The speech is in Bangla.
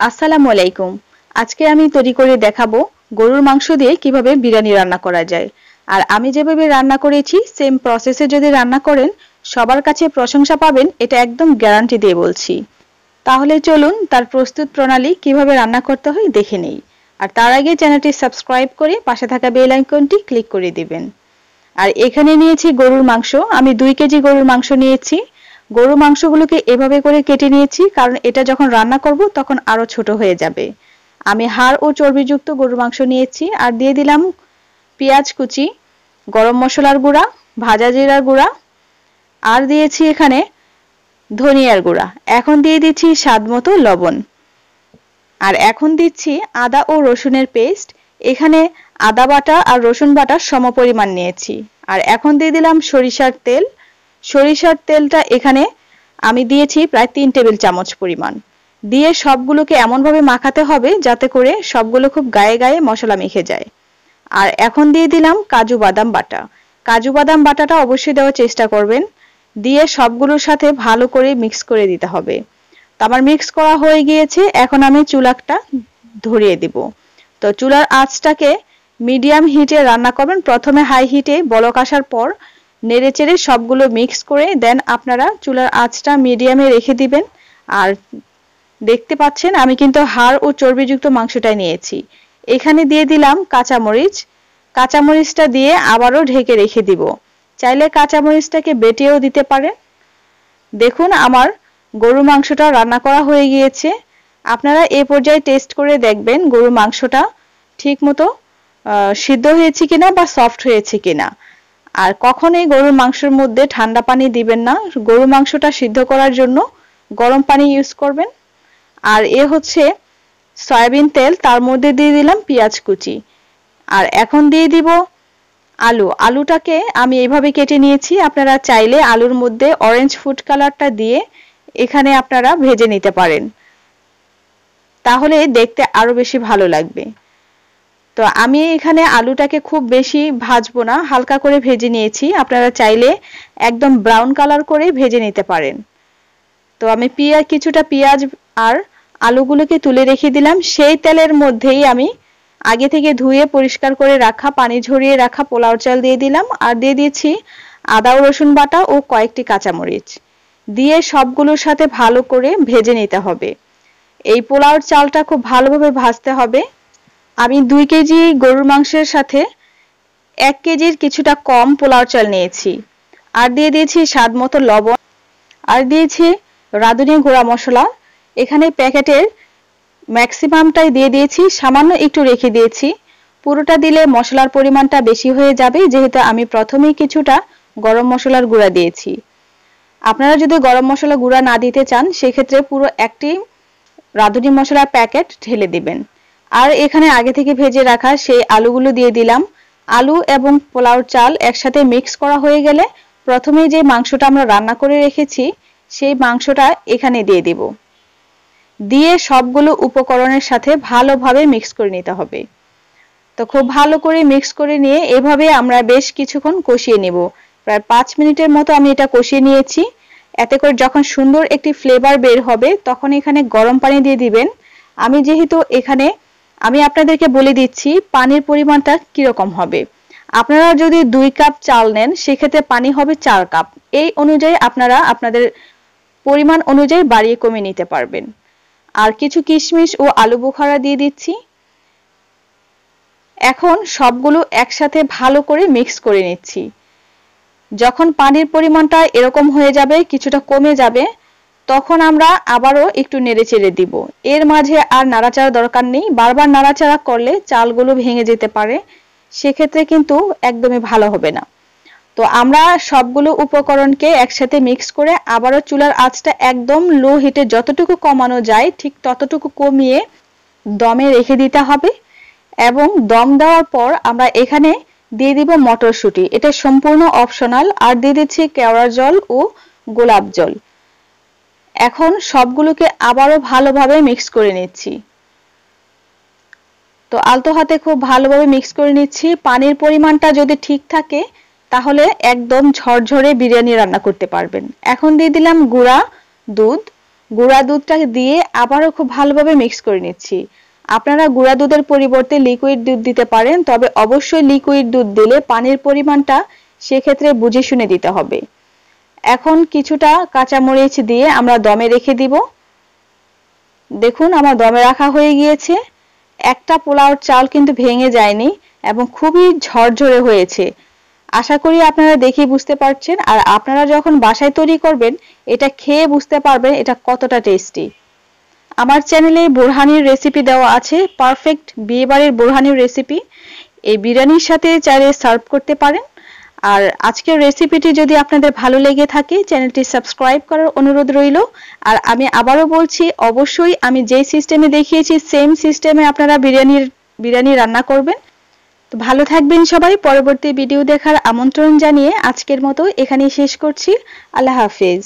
আসসালামু আলাইকুম। আজকে আমি তৈরি করে দেখাবো গরুর মাংস দিয়ে কিভাবে বিরিয়ানি রান্না করা যায়। আর আমি যেভাবে রান্না করেছি সেম প্রসেসে যদি রান্না করেন সবার কাছে প্রশংসা পাবেন, এটা একদম গ্যারান্টি দিয়ে বলছি। তাহলে চলুন তার প্রস্তুত প্রণালী কিভাবে রান্না করতে হয় দেখে নেই। আর তার আগে চ্যানেলটি সাবস্ক্রাইব করে পাশে থাকা বেল আইকনটি ক্লিক করে দিবেন। আর এখানে নিয়েছি গরুর মাংস, আমি 2 কেজি গরুর মাংস নিয়েছি। গরুর মাংসগুলোকে এভাবে করে কেটে নিয়েছি কারণ এটা যখন রান্না করব তখন আরো ছোট হয়ে যাবে। আমি হাড় ও চর্বিযুক্ত গরুর মাংস নিয়েছি আর দিয়ে দিলাম পেঁয়াজ কুচি, গরম মশলার গুঁড়া, ভাজা জিরার গুঁড়া আর দিয়েছি এখানে ধনিয়ার গুঁড়া। এখন দিয়ে দিচ্ছি স্বাদমতো লবণ। আর এখন দিচ্ছি আদা ও রসুনের পেস্ট। এখানে আদা বাটা আর রসুন বাটা সমপরিমাণ নিয়েছি। আর এখন দিয়ে দিলাম সরিষার তেল। সরিষার তেলটা এখানে আমি দিয়েছি প্রায় 3 টেবিল চামচ পরিমাণ। দিয়ে সবগুলোকে এমনভাবে মাখাতে হবে যাতে করে সবগুলো খুব গায়ে গায়ে মশলা মেখে যায়। আর এখন দিয়ে দিলাম কাজু বাদাম বাটা। কাজু বাদাম বাটাটা অবশ্যই দেওয়ার চেষ্টা করবেন। দিয়ে সবগুলোর সাথে ভালো করে মিক্স করে দিতে হবে। তো আমার মিক্স করা হয়ে গিয়েছে, এখন আমি চুলাটা ধরিয়ে দিব। তো চুলার আঁচটাকে মিডিয়াম হিটে রান্না করবেন। প্রথমে হাই হিটে বলক আসার পর নেড়েচেড়ে সবগুলো মিক্স করে দেন আপনারা চুলার আঁচটা মিডিয়ামে রেখে দিবেন। আর দেখতে পাচ্ছেন আমি কিন্তু হাড় ও চর্বিযুক্ত মাংসটাই নিয়েছি। এখানে দিয়ে দিলাম কাঁচামরিচ। কাঁচামরিচটা দিয়ে আবারও ঢেকে রেখে দিব। চাইলে কাঁচামরিচটাকে বেটেও দিতে পারেন। দেখুন আমার গরুর মাংসটা রান্না করা হয়ে গিয়েছে। আপনারা এই পর্যায়ে টেস্ট করে দেখবেন গরুর মাংসটা ঠিক মতো সিদ্ধ হয়েছে কিনা বা সফট হয়েছে কিনা। আর কখনোই গরুর মাংসের মধ্যে ঠান্ডা পানি দিবেন না। গরুর মাংসটা সিদ্ধ করার জন্য গরম পানি ইউজ করবেন। আর হচ্ছে সয়াবিন তেল, তার মধ্যে দিয়ে দিলাম পেঁয়াজ কুচি। আর এখন দিয়ে দিব আলু। আলুটাকে আমি এইভাবে কেটে নিয়েছি। আপনারা চাইলে আলুর মধ্যে অরেঞ্জ ফুড কালারটা দিয়ে এখানে আপনারা ভেজে নিতে পারেন, তাহলে দেখতে আরো বেশি ভালো লাগবে। তো আমি এখানে আলুটাকে খুব বেশি ভাজবো না, হালকা করে ভেজে নিয়েছি। আপনারা চাইলে একদম ব্রাউন কালার করে ভেজে নিতে পারেন। তো আমি কিছুটা পেঁয়াজ আর আলুগুলোকে তুলে রেখে দিলাম। সেই তেলের মধ্যেই আমি আগে থেকে ধুয়ে পরিষ্কার করে রাখা, পানি ঝরিয়ে রাখা পোলাও চাল দিয়ে দিলাম। আর দিয়ে দিয়েছি আদা ও রসুন বাটা ও কয়েকটি কাঁচামরিচ। দিয়ে সবগুলোর সাথে ভালো করে ভেজে নিতে হবে। এই পোলাওর চালটা খুব ভালোভাবে ভাজতে হবে। আমি 2 কেজি গরুর মাংসের সাথে 1 কেজির কিছুটা কম পোলাও চাল নিয়েছি। আর দিয়ে দিয়েছি স্বাদমতো লবণ। আর দিয়েছি রাঁধুনি গুঁড়া মশলা। এখানে প্যাকেটের ম্যাক্সিমামটাই দিয়ে দিয়েছি, সামান্য একটু রেখে দিয়েছি। পুরোটা দিলে মশলার পরিমাণটা বেশি হয়ে যাবে, যেহেতু আমি প্রথমেই কিছুটা গরম মশলার গুঁড়া দিয়েছি। আপনারা যদি গরম মশলা গুঁড়া না দিতে চান সেক্ষেত্রে পুরো একটি রাঁধুনি মশলার প্যাকেট ঢেলে দিবেন। আর এখানে আগে থেকে ভেজে রাখা সেই আলুগুলো দিয়ে দিলাম। আলু এবং পোলাও চাল একসাথে মিক্স করা হয়ে গেলে প্রথমেই যে মাংসটা আমরা রান্না করে রেখেছি সেই মাংসটা এখানে দিয়ে দিব। দিয়ে সবগুলো উপকরণের সাথে ভালোভাবে মিক্স করে নিতে হবে। তো খুব ভালো করে মিক্স করে নিয়ে এভাবে আমরা বেশ কিছুক্ষণ কষিয়ে নেব। প্রায় 5 মিনিটের মতো আমি এটা কষিয়ে নিয়েছি। এতে করে যখন সুন্দর একটি ফ্লেভার বের হবে তখন এখানে গরম পানি দিয়ে দিবেন। আমি আপনাদেরকে বলে দিচ্ছি পানির পরিমাণটা কিরকম হবে। আপনারা যদি 2 কাপ চাল নেন সেক্ষেত্রে পানি হবে 4 কাপ। এই অনুযায়ী আপনারা আপনাদের পরিমাণ অনুযায়ী বাড়িয়ে কমিয়ে নিতে পারবেন। আর কিছু কিশমিশ ও আলু বোখারা দিয়ে দিচ্ছি। এখন সবগুলো একসাথে ভালো করে মিক্স করে নিচ্ছি। যখন পানির পরিমাণটা এরকম হয়ে যাবে, কিছুটা কমে যাবে, তখন আমরা আবারও একটু নেড়েচেড়ে দিব। এর মাঝে আর নাড়াচাড়া দরকার নেই। বারবার নাড়াচাড়া করলে চালগুলো ভেঙে যেতে পারে, সেক্ষেত্রে কিন্তু একদমই ভালো হবে না। তো আমরা সবগুলো উপকরণকে একসাথে মিক্স করে আবারও চুলার আঁচটা একদম লো হিটে যতটুকু কমানো যায় ঠিক ততটুকু কমিয়ে দমে রেখে দিতে হবে। এবং দম দেওয়ার পর আমরা এখানে দিয়ে দিব মটরশুঁটি। এটা সম্পূর্ণ অপশনাল। আর দিয়ে দিচ্ছি কেওড়া জল ও গোলাপ জল। এখন সবগুলোকে আবারও ভালোভাবে মিক্স করে নিচ্ছি। তো আলতো হাতে খুব ভালোভাবে মিক্স করে নিচ্ছি। পানির পরিমাণটা যদি ঠিক থাকে তাহলে একদম ঝরঝরে বিরিয়ানি রান্না করতে পারবেন। এখন দিয়ে দিলাম গুঁড়া দুধ। গুঁড়া দুধটা দিয়ে আবারও খুব ভালোভাবে মিক্স করে নিচ্ছি। আপনারা গুঁড়া দুধের পরিবর্তে লিকুইড দুধ দিতে পারেন, তবে অবশ্যই লিকুইড দুধ দিলে পানির পরিমাণটা সেক্ষেত্রে বুঝে শুনে দিতে হবে। এখন কিছুটা কাঁচামরিচ দিয়ে আমরা দমে রেখে দিব। দেখুন আমার দমে রাখা হয়ে গিয়েছে। একটা পোলাওর চাল কিন্তু ভেঙে যায়নি এবং খুবই ঝরঝরে হয়েছে। আশা করি আপনারা দেখেই বুঝতে পারছেন, আর আপনারা যখন বাসায় তৈরি করবেন এটা খেয়ে বুঝতে পারবেন এটা কতটা টেস্টি। আমার চ্যানেলে বোরহানির রেসিপি দেওয়া আছে, পারফেক্ট বিয়েবাড়ির বোরহানির রেসিপি। এই বিরিয়ানির সাথে চাইলে সার্ভ করতে পারেন। আর আজকের রেসিপিটি যদি আপনাদের ভালো লেগে থাকে চ্যানেলটি সাবস্ক্রাইব করার অনুরোধ রইল। আর আমি আবারও বলছি, অবশ্যই আমি যে সিস্টেমে দেখিয়েছি সেম সিস্টেমে আপনারা বিরিয়ানি রান্না করবেন। তো ভালো থাকবেন সবাই। পরবর্তী ভিডিও দেখার আমন্ত্রণ জানিয়ে আজকের মতো এখানেই শেষ করছি। আল্লাহ হাফেজ।